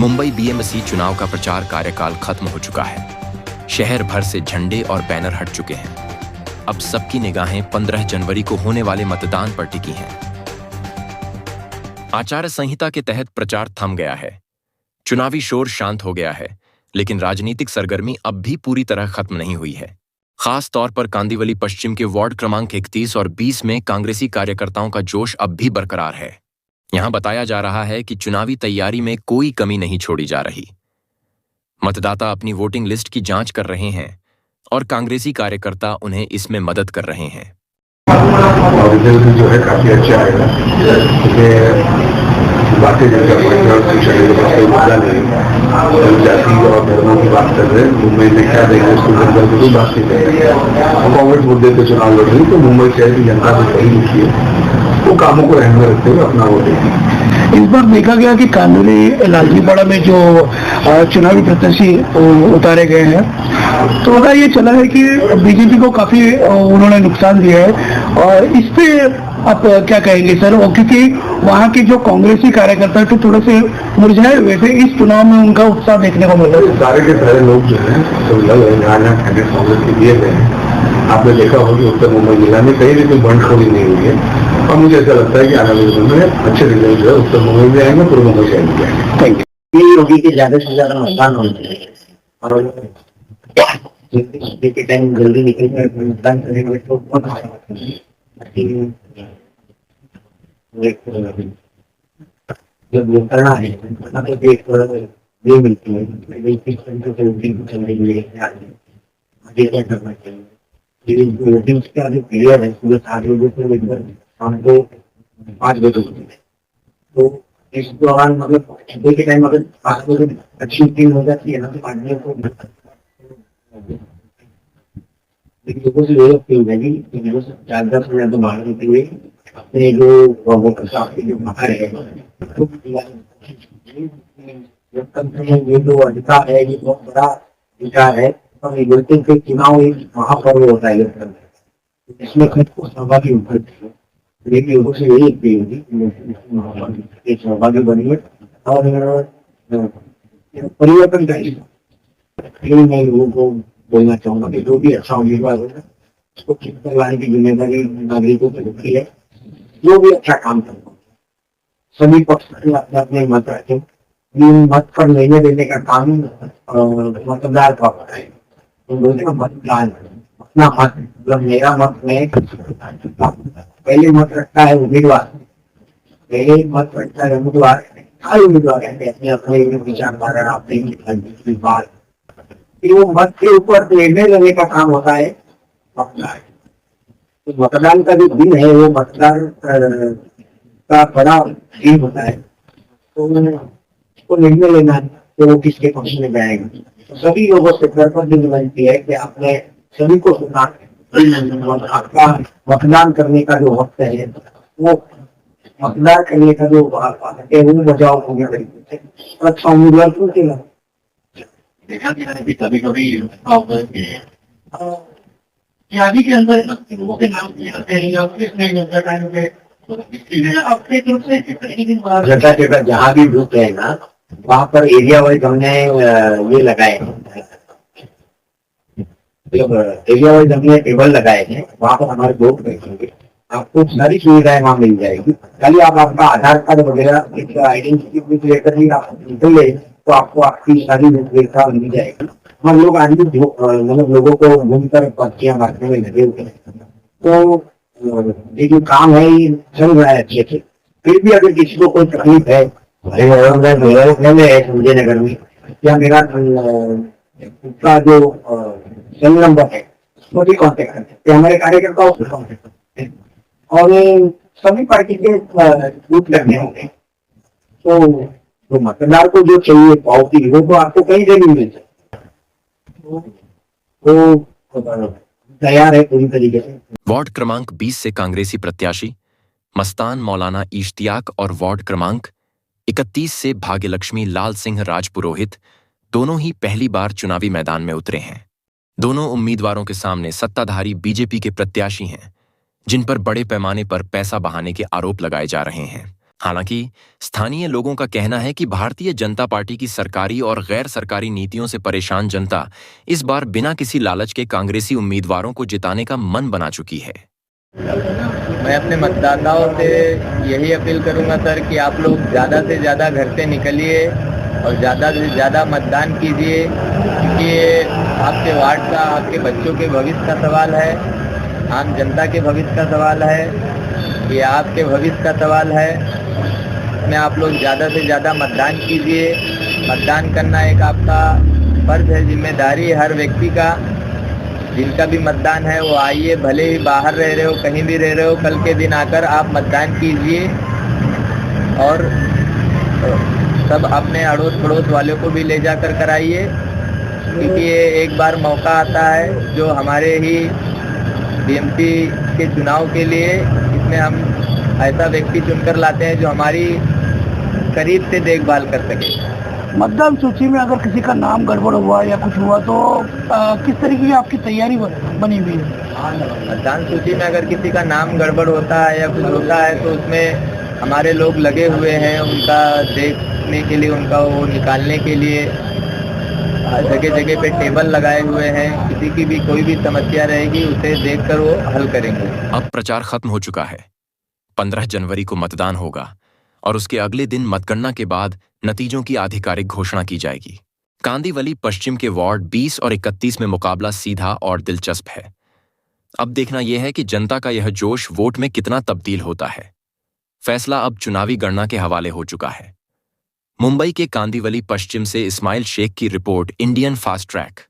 Mumbai BMC चुनाव का प्रचार कार्यकाल खत्म हो चुका है। शहर भर से झंडे और बैनर हट चुके हैं। अब सबकी निगाहें 15 जनवरी को होने वाले मतदान पर टिकी हैं। आचार संहिता के तहत प्रचार थम गया है। चुनावी शोर शांत हो गया है, लेकिन राजनीतिक सरगर्मी अब भी पूरी तरह खत्म नहीं हुई है। खास तौर पर कांदिवली पश्चिम के वार्ड क्रमांक 31 और 20 में कांग्रेसी कार्यकर्ताओं का जोश अब भी बरकरार है। यहां बताया जा रहा है कि चुनावी तैयारी में कोई कमी नहीं छोड़ी जा रही। मतदाता अपनी वोटिंग लिस्ट की जांच कर रहे हैं और कांग्रेसी कार्यकर्ता उन्हें इसमें मदद कर रहे हैं। रिजल्ट जो है काफी अच्छा आएगा, भारतीय जनता पार्टी और शिक्षण के मुद्दा नहीं, जाति और धर्मों की बात कर रहे हैं। मुंबई में क्या देंगे स्टूडेंट की बात नहीं कर रहे हैं। कांग्रेस मुद्दे पे चुनाव लड़ रही, तो मुंबई शहर की जनता को सही लिखी है, वो कामों को रहने रखते हुए अपना वोट देंगे। इस बार देखा गया कि कांदिवली लालजीपाड़ा में जो चुनावी प्रत्याशी उतारे गए हैं, तो पता ये चला है कि बीजेपी को काफी उन्होंने नुकसान दिया है। और इस पे आप क्या कहेंगे सर? और क्योंकि वहाँ के जो कांग्रेसी कार्यकर्ता थे थोड़े से मुरझाए हुए थे, इस चुनाव में उनका उत्साह देखने को मिल रहा है। सारे के सारे लोग जो है कांग्रेस के दिए गए हैं। आपने देखा होगा कि उत्तर मुंबई जिला में कहीं भी कोई बंडखोरी नहीं हुई है, और मुझे ऐसा लगता है कि आने वाले समय में अच्छे रिजल्ट जो है उत्तर मुंबई में आएंगे, पूर्व मुंबई से आएंगे। Thank you. योगी के ज्यादा से ज्यादा मतदान होना चाहिए और के टाइम जल्दी निकल कर मतदान करेंगे तो जो करना है मतलब ये मिलती है आगे क्या करना चाहिए। उसके आगे पीरियड है सुबह 7 बजे से लेकर शाम को 5 बजे, तो इस दौरान मतलब सुबह के टाइम अगर 5 बजे अच्छी टीम हो जाती है ना, तो आदमी को लोगों से यही अपील है कि लोगों से 4-10 मिनट तो बाहर निकले, अपने जो वोटर साहब जो बाहर है ये जो अधिकार है, ये बहुत बड़ा अधिकार है। और वोटिंग के चुनाव एक महापर्व होता है, इसमें खुद को सहभागी होकर लेकिन लोगों से यही अपील होगी सहभागी बनिए और परिवर्तन करिए। मैं लोगों को बोलना चाहूंगा कि जो भी अच्छा उम्मीदवार होगा उसको ठीक करवाने की जिम्मेदारी नागरिकों की होती है। जो भी अच्छा काम करता है सभी पक्ष अपने अपने मत रखें। मत पर लेने देने का कानून मतदार का होता है। मतदान अपना मत मतलब मेरा मत में पहले मत रखता है उम्मीदवार, पहले मत रखता है उम्मीदवार। हर उम्मीदवार अपने अपने विचारधारा अपनी बात, वो मत के ऊपर निर्णय लेने का काम होता है मतदान। तो मतदान का जो दिन है वो मतदान का बड़ा दिन होता है, तो उसको निर्णय लेना है कि वो किसके पक्ष में जाएगा। तो सभी लोगों से कर्तव्य विनती है कि आपने सभी को सुना, आपका मतदान करने का जो वक्त है वो मतदान करने का जो है वो बचाव हो गया अच्छा उम्मीदवार क्यों चला। देखा गया है कभी कभी शादी के अंदर लोगों के नाम किए जाते हैं या फिर जनता टाइम पे अपने तरफ से जनता जगह जहाँ भी बूथ है ना, वहाँ पर एरिया वाइज हमने ये लगाए एरिया वाइज हमने टेबल लगाए हैं। वहाँ पर हमारे लोग बैठेंगे, आपको सारी सुविधाएं वहाँ मिल जाएगी। खाली आप आपका आधार कार्ड वगैरह आइडेंटिटी प्रूफ लेकर ही आप निकले तो आपको आपकी सारी व्यवस्था मिल जाएगी। हम लोग आज भी मतलब लोगों को घूमकर पर्चियां बांटने में लगे हुए हैं, तो ये जो काम है ये चल रहा है अच्छे से। फिर भी अगर किसी को कोई तकलीफ है संजय नगर में या मेरा का जो सेल नंबर है उसको भी कॉन्टेक्ट कर सकते हैं, हमारे कार्यकर्ताओं से कॉन्टेक्ट कर सकते हैं। और सभी पार्टी के बूथ लगने होंगे, तो मतदार को जो चाहिए पावती वो तो आपको कहीं से नहीं मिल सकती, तो तैयार है पूरी तरीके से। वार्ड क्रमांक 20 से कांग्रेसी प्रत्याशी मस्तान मौलाना इश्तियाक और वार्ड क्रमांक 31 से भाग्यलक्ष्मी लाल सिंह राजपुरोहित दोनों ही पहली बार चुनावी मैदान में उतरे हैं। दोनों उम्मीदवारों के सामने सत्ताधारी बीजेपी के प्रत्याशी हैं, जिन पर बड़े पैमाने पर पैसा बहाने के आरोप लगाए जा रहे हैं। हालांकि स्थानीय लोगों का कहना है कि भारतीय जनता पार्टी की सरकारी और गैर सरकारी नीतियों से परेशान जनता इस बार बिना किसी लालच के कांग्रेसी उम्मीदवारों को जिताने का मन बना चुकी है। मैं अपने मतदाताओं से यही अपील करूंगा सर कि आप लोग ज़्यादा से ज़्यादा घर से निकलिए और ज़्यादा से ज़्यादा मतदान कीजिए, क्योंकि ये आपके वार्ड का, आपके बच्चों के भविष्य का सवाल है, आम जनता के भविष्य का सवाल है, ये आपके भविष्य का सवाल है। इसमें आप लोग ज़्यादा से ज़्यादा मतदान कीजिए। मतदान करना एक आपका फर्ज है, जिम्मेदारी है हर व्यक्ति का। जिनका भी मतदान है वो आइए, भले ही बाहर रह रहे हो, कहीं भी रह रहे हो, कल के दिन आकर आप मतदान कीजिए और सब अपने अड़ोस पड़ोस वालों को भी ले जाकर कराइए, क्योंकि ये एक बार मौका आता है जो हमारे ही बीएमसी के चुनाव के लिए, इसमें हम ऐसा व्यक्ति चुनकर लाते हैं जो हमारी करीब से देखभाल कर सके। मतदान सूची में अगर किसी का नाम गड़बड़ हुआ या कुछ हुआ तो किस तरीके की आपकी तैयारी बनी हुई है? मतदान सूची में अगर किसी का नाम गड़बड़ होता है या कुछ होता है तो उसमें हमारे लोग लगे हुए हैं उनका देखने के लिए, उनका वो निकालने के लिए जगह जगह पे टेबल लगाए हुए हैं। किसी की भी कोई भी समस्या रहेगी उसे देखकर वो हल करेंगे। अब प्रचार खत्म हो चुका है। 15 जनवरी को मतदान होगा और उसके अगले दिन मतगणना के बाद नतीजों की आधिकारिक घोषणा की जाएगी। कांदीवली पश्चिम के वार्ड 20 और 31 में मुकाबला सीधा और दिलचस्प है। अब देखना यह है कि जनता का यह जोश वोट में कितना तब्दील होता है। फैसला अब चुनावी गणना के हवाले हो चुका है। मुंबई के कांदीवली पश्चिम से इस्माइल शेख की रिपोर्ट, इंडियन फास्ट ट्रैक।